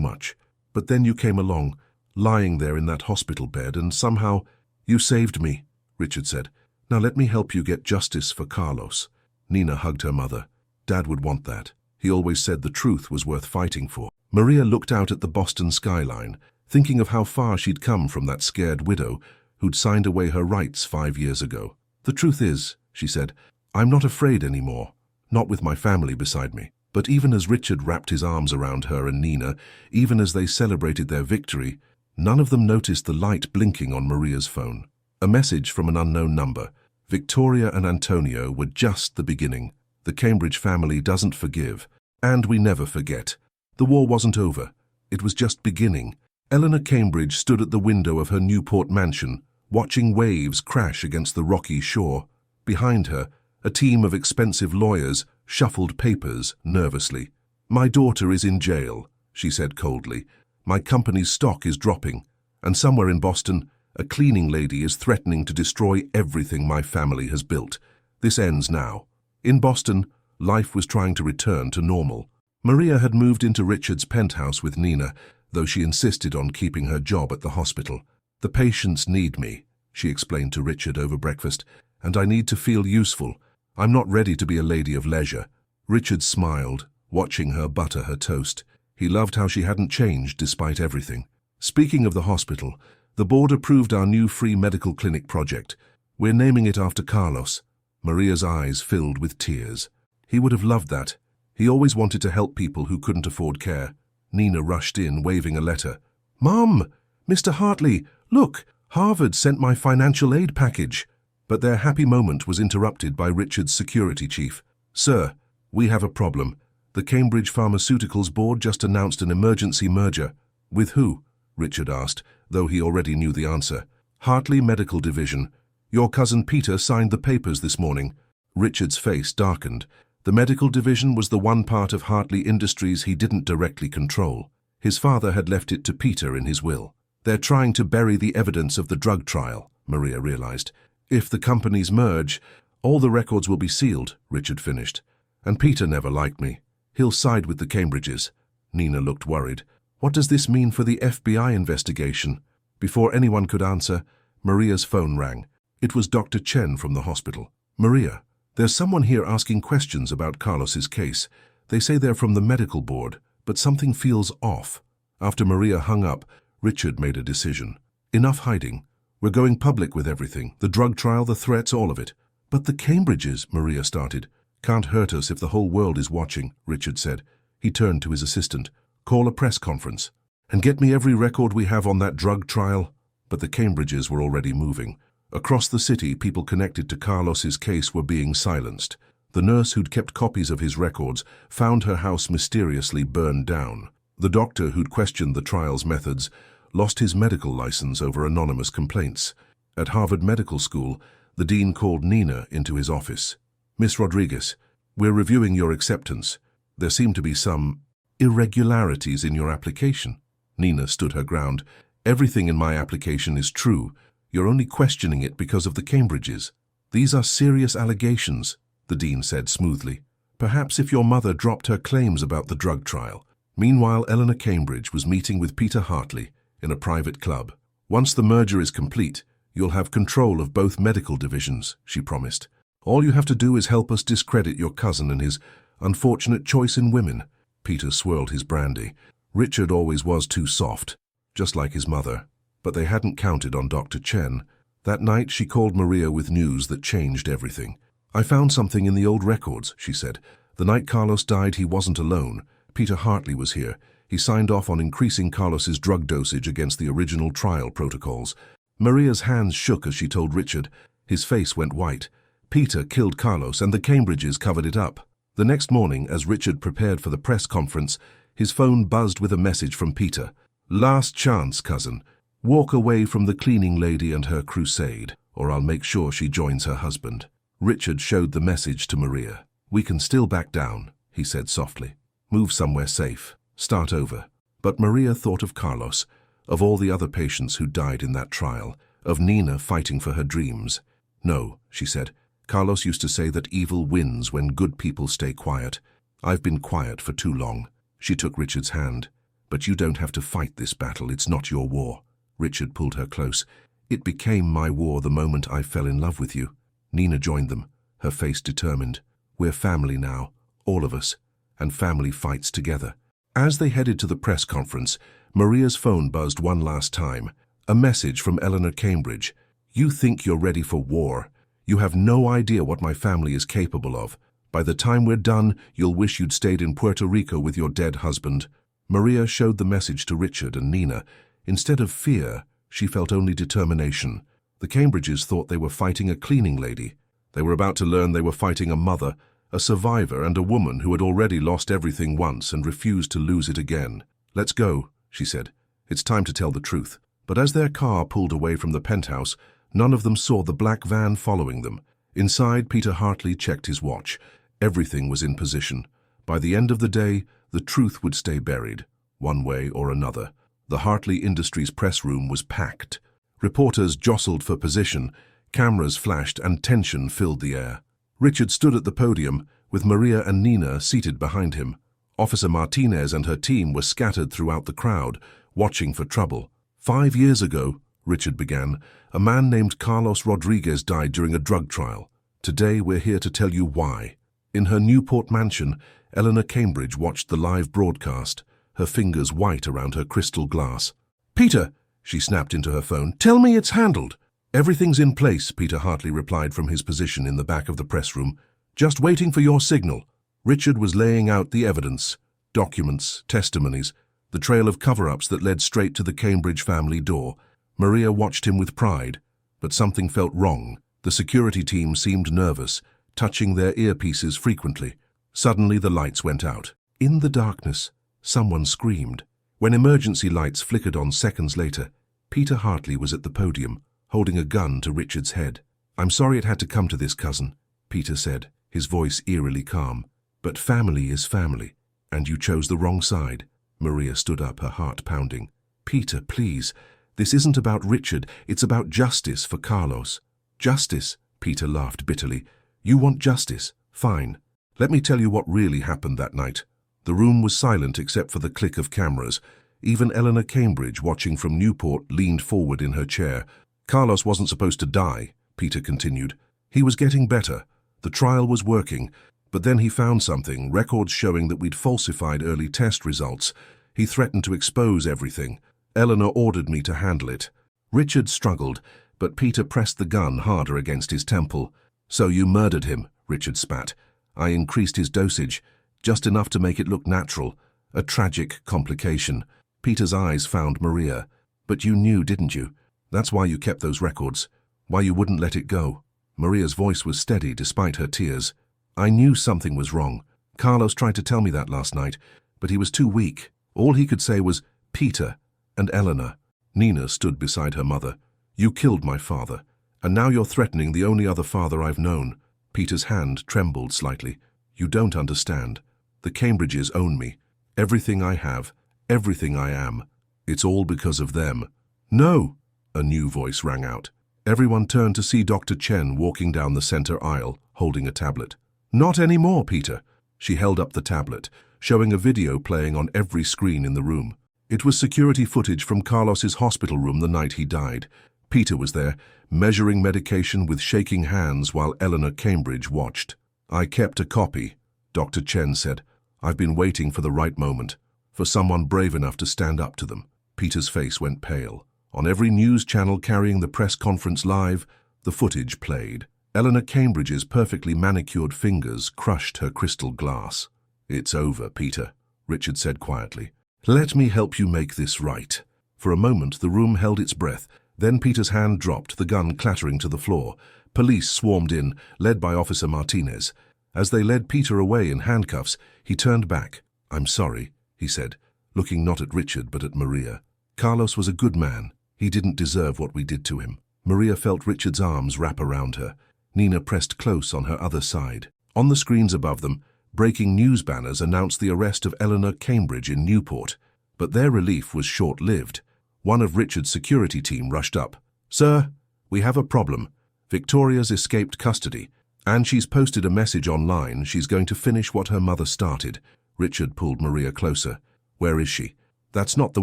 much. But then you came along, lying there in that hospital bed, and somehow you saved me," Richard said. "Now let me help you get justice for Carlos." Nina hugged her mother. "Dad would want that. He always said the truth was worth fighting for." Maria looked out at the Boston skyline, thinking of how far she'd come from that scared widow who'd signed away her rights 5 years ago. "The truth is," she said, "I'm not afraid anymore, not with my family beside me." But even as Richard wrapped his arms around her and Nina, even as they celebrated their victory, none of them noticed the light blinking on Maria's phone. A message from an unknown number. "Victoria and Antonio were just the beginning. The Cambridge family doesn't forgive, and we never forget. The war wasn't over. It was just beginning." Eleanor Cambridge stood at the window of her Newport mansion, watching waves crash against the rocky shore. Behind her, a team of expensive lawyers shuffled papers nervously. "My daughter is in jail," she said coldly. "My company's stock is dropping, and somewhere in Boston, a cleaning lady is threatening to destroy everything my family has built. This ends now." In Boston, life was trying to return to normal. Maria had moved into Richard's penthouse with Nina, though she insisted on keeping her job at the hospital. "The patients need me," she explained to Richard over breakfast, "and I need to feel useful. I'm not ready to be a lady of leisure." Richard smiled, watching her butter her toast. He loved how she hadn't changed despite everything. "Speaking of the hospital, the board approved our new free medical clinic project. We're naming it after Carlos." Maria's eyes filled with tears. "He would have loved that. He always wanted to help people who couldn't afford care." Nina rushed in, waving a letter. "Mom! Mr. Hartley! Look! Harvard sent my financial aid package." But their happy moment was interrupted by Richard's security chief. "Sir, we have a problem. The Cambridge Pharmaceuticals board just announced an emergency merger." "With who?" Richard asked, though he already knew the answer. "Hartley Medical Division. Your cousin Peter signed the papers this morning." Richard's face darkened. The medical division was the one part of Hartley Industries he didn't directly control. His father had left it to Peter in his will. "They're trying to bury the evidence of the drug trial," Maria realized. "If the companies merge, all the records will be sealed," Richard finished. "And Peter never liked me. He'll side with the Cambridges." Nina looked worried. "What does this mean for the FBI investigation?" Before anyone could answer, Maria's phone rang. It was Dr. Chen from the hospital. "Maria, there's someone here asking questions about Carlos's case. They say they're from the medical board, but something feels off." After Maria hung up, Richard made a decision. "Enough hiding. We're going public with everything. The drug trial, the threats, all of it." "But the Cambridges," Maria started. Can't hurt us if the whole world is watching, Richard said. He turned to his assistant. Call a press conference. And get me every record we have on that drug trial. But the Cambridges were already moving. Across the city, people connected to Carlos's case were being silenced. The nurse who'd kept copies of his records found her house mysteriously burned down. The doctor who'd questioned the trial's methods lost his medical license over anonymous complaints. At Harvard Medical School, the dean called Nina into his office. Miss Rodriguez, we're reviewing your acceptance. There seem to be some irregularities in your application. Nina stood her ground. Everything in my application is true. You're only questioning it because of the Cambridges. These are serious allegations, the dean said smoothly. Perhaps if your mother dropped her claims about the drug trial. Meanwhile, Eleanor Cambridge was meeting with Peter Hartley in a private club. Once the merger is complete, you'll have control of both medical divisions, she promised. All you have to do is help us discredit your cousin and his unfortunate choice in women. Peter swirled his brandy. Richard always was too soft, just like his mother. But they hadn't counted on Dr. Chen. That night she called Maria with news that changed everything. I found something in the old records, she said. The night Carlos died, he wasn't alone. Peter Hartley was here. He signed off on increasing Carlos's drug dosage against the original trial protocols. Maria's hands shook as she told Richard. His face went white. Peter killed Carlos and the Cambridges covered it up. The next morning, as Richard prepared for the press conference, his phone buzzed with a message from Peter. Last chance, cousin. Walk away from the cleaning lady and her crusade, or I'll make sure she joins her husband. Richard showed the message to Maria. We can still back down, he said softly. Move somewhere safe. Start over. But Maria thought of Carlos, of all the other patients who died in that trial, of Nina fighting for her dreams. No, she said. Carlos used to say that evil wins when good people stay quiet. I've been quiet for too long. She took Richard's hand. But you don't have to fight this battle. It's not your war. Richard pulled her close. It became my war the moment I fell in love with you. Nina joined them, her face determined. We're family now, all of us, and family fights together. As they headed to the press conference, Maria's phone buzzed one last time. A message from Eleanor Cambridge. You think you're ready for war. You have no idea what my family is capable of. By the time we're done, you'll wish you'd stayed in Puerto Rico with your dead husband. Maria showed the message to Richard and Nina. Instead of fear, she felt only determination. The Cambridges thought they were fighting a cleaning lady. They were about to learn they were fighting a mother, a survivor, and a woman who had already lost everything once and refused to lose it again. Let's go, she said. It's time to tell the truth. But as their car pulled away from the penthouse, none of them saw the black van following them. Inside, Peter Hartley checked his watch. Everything was in position. By the end of the day, the truth would stay buried, one way or another. The Hartley Industries press room was packed. Reporters jostled for position, cameras flashed, and tension filled the air. Richard stood at the podium, with Maria and Nina seated behind him. Officer Martinez and her team were scattered throughout the crowd, watching for trouble. 5 years ago, Richard began, a man named Carlos Rodriguez died during a drug trial. Today we're here to tell you why. In her Newport mansion, Eleanor Cambridge watched the live broadcast, her fingers white around her crystal glass. Peter, she snapped into her phone, tell me it's handled. Everything's in place, Peter Hartley replied from his position in the back of the press room. Just waiting for your signal. Richard was laying out the evidence, documents, testimonies, the trail of cover-ups that led straight to the Cambridge family door. Maria watched him with pride, but something felt wrong. The security team seemed nervous, touching their earpieces frequently. Suddenly the lights went out. In the darkness, someone screamed. When emergency lights flickered on seconds later, Peter Hartley was at the podium, holding a gun to Richard's head. I'm sorry it had to come to this, cousin, Peter said, his voice eerily calm. But family is family, and you chose the wrong side. Maria stood up, her heart pounding. Peter, please. This isn't about Richard, it's about justice for Carlos. Justice, Peter laughed bitterly. You want justice? Fine. Let me tell you what really happened that night. The room was silent except for the click of cameras. Even Eleanor Cambridge, watching from Newport, leaned forward in her chair. Carlos wasn't supposed to die, Peter continued. He was getting better. The trial was working. But then he found something, records showing that we'd falsified early test results. He threatened to expose everything. Eleanor ordered me to handle it. Richard struggled, but Peter pressed the gun harder against his temple. So you murdered him, Richard spat. I increased his dosage, just enough to make it look natural. A tragic complication. Peter's eyes found Maria. But you knew, didn't you? That's why you kept those records. Why you wouldn't let it go. Maria's voice was steady despite her tears. I knew something was wrong. Carlos tried to tell me that last night, but he was too weak. All he could say was, Peter and Eleanor. Nina stood beside her mother. You killed my father, and now you're threatening the only other father I've known. Peter's hand trembled slightly. You don't understand. The Cambridges own me. Everything I have, everything I am. It's all because of them. No! A new voice rang out. Everyone turned to see Dr. Chen walking down the center aisle, holding a tablet. Not anymore, Peter. She held up the tablet, showing a video playing on every screen in the room. It was security footage from Carlos's hospital room the night he died. Peter was there, measuring medication with shaking hands while Eleanor Cambridge watched. I kept a copy, Dr. Chen said. I've been waiting for the right moment, for someone brave enough to stand up to them. Peter's face went pale. On every news channel carrying the press conference live, the footage played. Eleanor Cambridge's perfectly manicured fingers crushed her crystal glass. It's over, Peter, Richard said quietly. Let me help you make this right. For a moment, the room held its breath. Then Peter's hand dropped, the gun clattering to the floor. Police swarmed in, led by Officer Martinez. As they led Peter away in handcuffs, he turned back. I'm sorry, he said, looking not at Richard but at Maria. Carlos was a good man. He didn't deserve what we did to him. Maria felt Richard's arms wrap around her. Nina pressed close on her other side. On the screens above them, breaking news banners announced the arrest of Eleanor Cambridge in Newport. But their relief was short-lived. One of Richard's security team rushed up. Sir, we have a problem. Victoria's escaped custody, and she's posted a message online she's going to finish what her mother started. Richard pulled Maria closer. Where is she? That's not the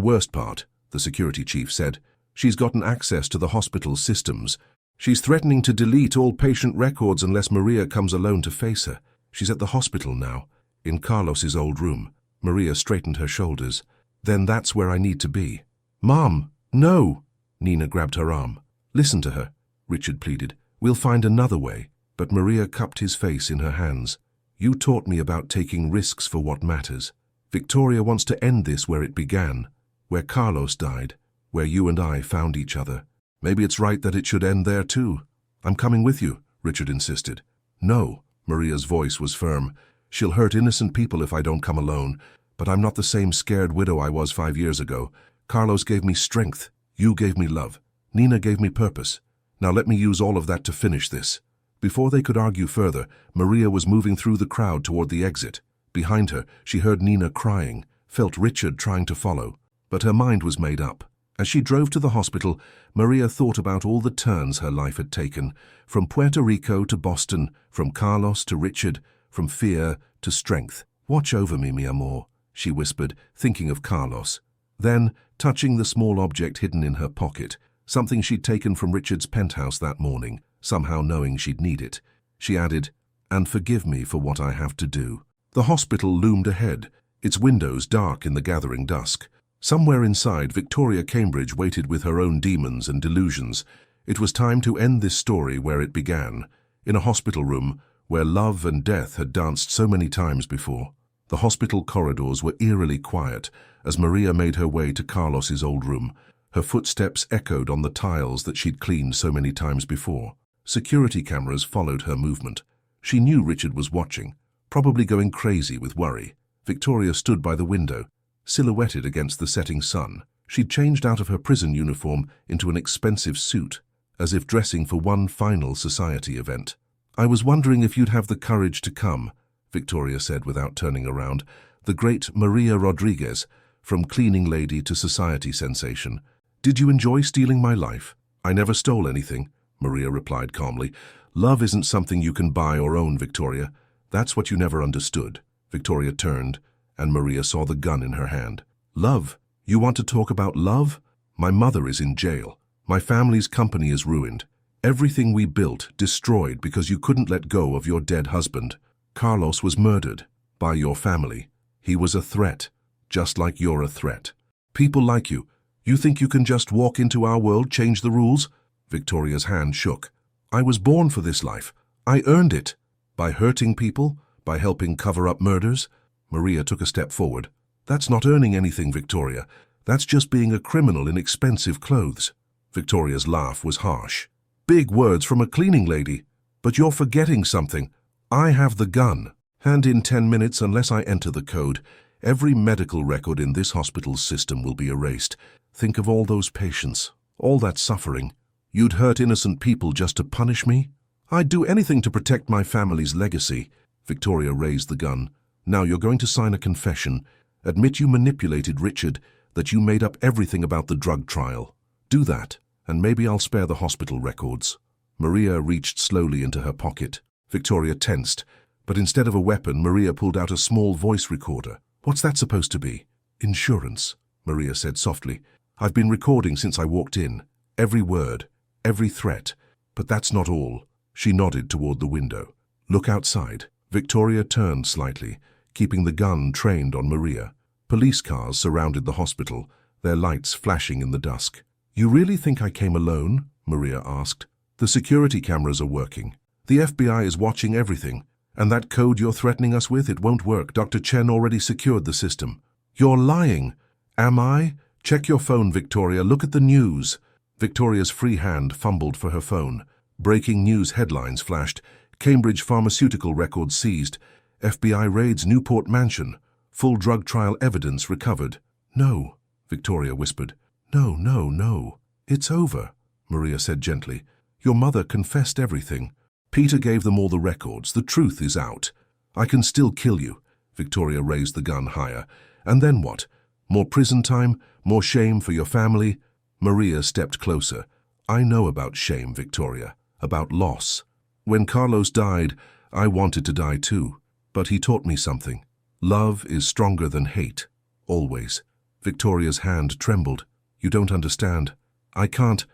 worst part, the security chief said. She's gotten access to the hospital's systems. She's threatening to delete all patient records unless Maria comes alone to face her. She's at the hospital now, in Carlos's old room. Maria straightened her shoulders. Then that's where I need to be. Mom, no! Nina grabbed her arm. Listen to her, Richard pleaded. We'll find another way. But Maria cupped his face in her hands. You taught me about taking risks for what matters. Victoria wants to end this where it began, where Carlos died, where you and I found each other. Maybe it's right that it should end there too. I'm coming with you, Richard insisted. No, Maria's voice was firm. She'll hurt innocent people if I don't come alone. But I'm not the same scared widow I was 5 years ago. Carlos gave me strength. You gave me love. Nina gave me purpose. Now let me use all of that to finish this. Before they could argue further, Maria was moving through the crowd toward the exit. Behind her, she heard Nina crying, felt Richard trying to follow. But her mind was made up. As she drove to the hospital, Maria thought about all the turns her life had taken, from Puerto Rico to Boston, from Carlos to Richard, from fear to strength. Watch over me, mi amor, she whispered, thinking of Carlos. Then, touching the small object hidden in her pocket, something she'd taken from Richard's penthouse that morning, somehow knowing she'd need it, she added, and forgive me for what I have to do. The hospital loomed ahead, its windows dark in the gathering dusk. Somewhere inside, Victoria Cambridge waited with her own demons and delusions. It was time to end this story where it began, in a hospital room where love and death had danced so many times before. The hospital corridors were eerily quiet as Maria made her way to Carlos's old room. Her footsteps echoed on the tiles that she'd cleaned so many times before. Security cameras followed her movement. She knew Richard was watching, probably going crazy with worry. Victoria stood by the window, silhouetted against the setting sun. She'd changed out of her prison uniform into an expensive suit, as if dressing for one final society event. I was wondering if you'd have the courage to come, Victoria said without turning around. The great Maria Rodriguez, from cleaning lady to society sensation. Did you enjoy stealing my life? I never stole anything, Maria replied calmly. Love isn't something you can buy or own, Victoria. That's what you never understood. Victoria turned, and Maria saw the gun in her hand. Love? You want to talk about love? My mother is in jail. My family's company is ruined. Everything we built destroyed because you couldn't let go of your dead husband. Carlos was murdered by your family. He was a threat, just like you're a threat. People like you. You think you can just walk into our world, change the rules? Victoria's hand shook. I was born for this life. I earned it. By hurting people, By helping cover up murders? Maria took a step forward. That's not earning anything, Victoria. That's just being a criminal in expensive clothes. Victoria's laugh was harsh. Big words from a cleaning lady. But you're forgetting something. I have the gun. And in 10 minutes, unless I enter the code, every medical record in this hospital's system will be erased. Think of all those patients, all that suffering. You'd hurt innocent people just to punish me? I'd do anything to protect my family's legacy. Victoria raised the gun. Now you're going to sign a confession. Admit you manipulated Richard, that you made up everything about the drug trial. Do that, and maybe I'll spare the hospital records. Maria reached slowly into her pocket. Victoria tensed, but instead of a weapon, Maria pulled out a small voice recorder. What's that supposed to be? Insurance, Maria said softly. I've been recording since I walked in. Every word, every threat. But that's not all. She nodded toward the window. Look outside. Victoria turned slightly, keeping the gun trained on Maria. Police cars surrounded the hospital, their lights flashing in the dusk. You really think I came alone? Maria asked. The security cameras are working. The FBI is watching everything. And that code you're threatening us with, it won't work. Dr. Chen already secured the system. You're lying. Am I? Check your phone, Victoria. Look at the news. Victoria's free hand fumbled for her phone. Breaking news headlines flashed. Cambridge pharmaceutical records seized. FBI raids Newport Mansion. Full drug trial evidence recovered. No, Victoria whispered. No. It's over, Maria said gently. Your mother confessed everything. Peter gave them all the records. The truth is out. I can still kill you. Victoria raised the gun higher. And then what? More prison time? More shame for your family? Maria stepped closer. I know about shame, Victoria. About loss. When Carlos died, I wanted to die too. But he taught me something. Love is stronger than hate. Always. Victoria's hand trembled. You don't understand. I can't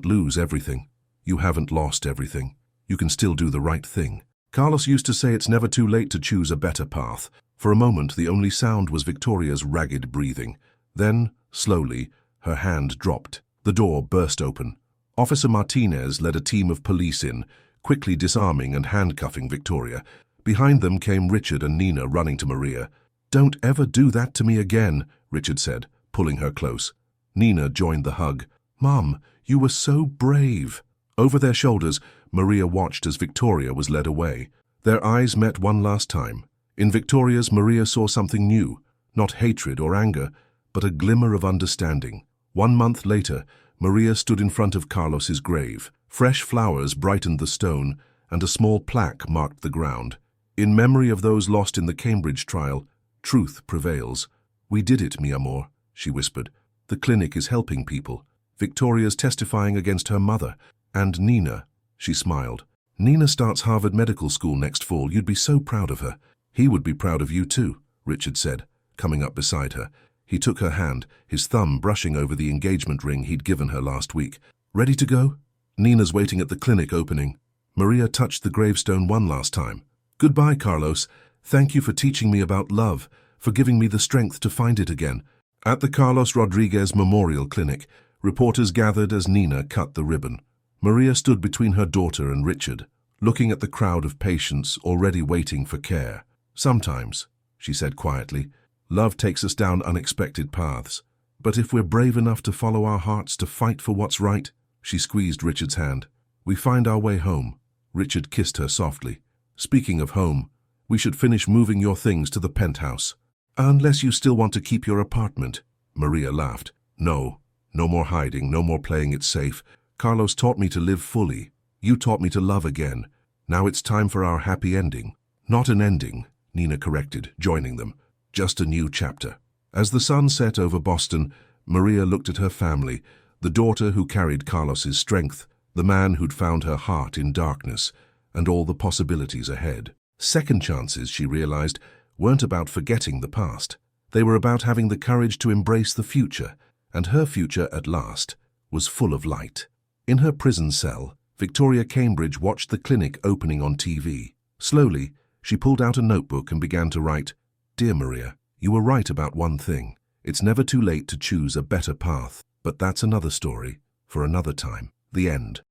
lose everything. You haven't lost everything. You can still do the right thing. Carlos used to say it's never too late to choose a better path. For a moment, the only sound was Victoria's ragged breathing. Then, slowly, her hand dropped. The door burst open. Officer Martinez led a team of police in, quickly disarming and handcuffing Victoria. Behind them came Richard and Nina running to Maria. Don't ever do that to me again, Richard said, pulling her close. Nina joined the hug. Mom, you were so brave. Over their shoulders, Maria watched as Victoria was led away. Their eyes met one last time. In Victoria's, Maria saw something new, not hatred or anger, but a glimmer of understanding. 1 month later, Maria stood in front of Carlos's grave. Fresh flowers brightened the stone, and a small plaque marked the ground. In memory of those lost in the Cambridge trial, truth prevails. We did it, mi amor, she whispered. The clinic is helping people. Victoria's testifying against her mother. And Nina, she smiled. Nina starts Harvard Medical School next fall. You'd be so proud of her. He would be proud of you too, Richard said, coming up beside her. He took her hand, his thumb brushing over the engagement ring he'd given her last week. Ready to go? Nina's waiting at the clinic opening. Maria touched the gravestone one last time. Goodbye, Carlos. Thank you for teaching me about love, for giving me the strength to find it again. At the Carlos Rodriguez Memorial Clinic, reporters gathered as Nina cut the ribbon. Maria stood between her daughter and Richard, looking at the crowd of patients already waiting for care. Sometimes, she said quietly, love takes us down unexpected paths. But if we're brave enough to follow our hearts to fight for what's right, she squeezed Richard's hand. We find our way home. Richard kissed her softly. Speaking of home, we should finish moving your things to the penthouse. Unless you still want to keep your apartment. Maria laughed. No more hiding, no more playing it safe. Carlos taught me to live fully. You taught me to love again. Now it's time for our happy ending. Not an ending, Nina corrected, joining them. Just a new chapter. As the sun set over Boston, Maria looked at her family, the daughter who carried Carlos's strength, the man who'd found her heart in darkness, and all the possibilities ahead. Second chances, she realized, weren't about forgetting the past. They were about having the courage to embrace the future, and her future, at last, was full of light. In her prison cell, Victoria Cambridge watched the clinic opening on TV. Slowly, she pulled out a notebook and began to write, Dear Maria, you were right about one thing. It's never too late to choose a better path. But that's another story, for another time. The end.